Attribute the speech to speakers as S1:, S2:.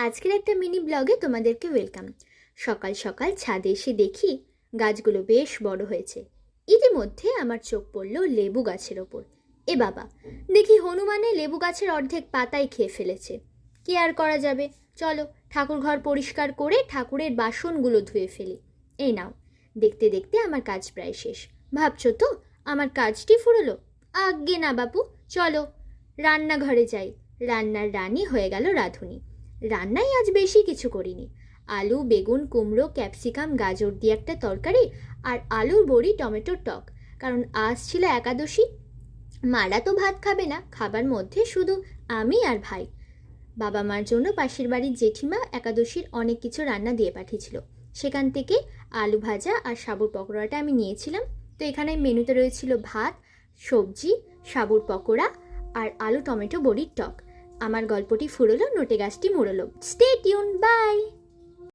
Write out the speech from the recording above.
S1: আজকের একটা মিনি ব্লগে তোমাদেরকে ওয়েলকাম। সকাল সকাল ছাদে এসে দেখি গাছগুলো বেশ বড় হয়েছে। ইতিমধ্যে আমার চোখ পড়ল লেবু গাছের ওপর। এ বাবা, দেখি হনুমানে লেবু গাছের অর্ধেক পাতাই খেয়ে ফেলেছে। কি আর করা যাবে, চলো ঠাকুর ঘর পরিষ্কার করে ঠাকুরের বাসনগুলো ধুয়ে ফেলি। এই নাও, দেখতে দেখতে আমার কাজ প্রায় শেষ। ভাবছো তো আমার কাজটি ফুরলো? আজ্ঞে না বাপু, চলো রান্নাঘরে যাই। রান্নার রানী হয়ে গেল রাঁধুনি। রান্নায় আজ বেশি কিছু করিনি। আলু, বেগুন, কুমড়ো, ক্যাপসিকাম, গাজর দিয়ে একটা তরকারি আর আলুর বড়ি, টমেটোর টক। কারণ আজ ছিল একাদশী। মারা তো ভাত খাবে না, খাবার মধ্যে শুধু আমি আর ভাই। বাবা মার জন্য পাশের বাড়ির জেঠিমা একাদশীর অনেক কিছু রান্না দিয়ে পাঠিয়েছিল। সেখান থেকে আলু ভাজা আর সাবুর পকোড়াটা আমি নিয়েছিলাম। তো এখানে মেনুতে রয়েছিল ভাত, সবজি, সাবুর পকোড়া আর আলু টমেটো বড়ির টক। আমার গল্পটি ফুরলো, নোটে গাছটি মুড়লো। Stay tune, by.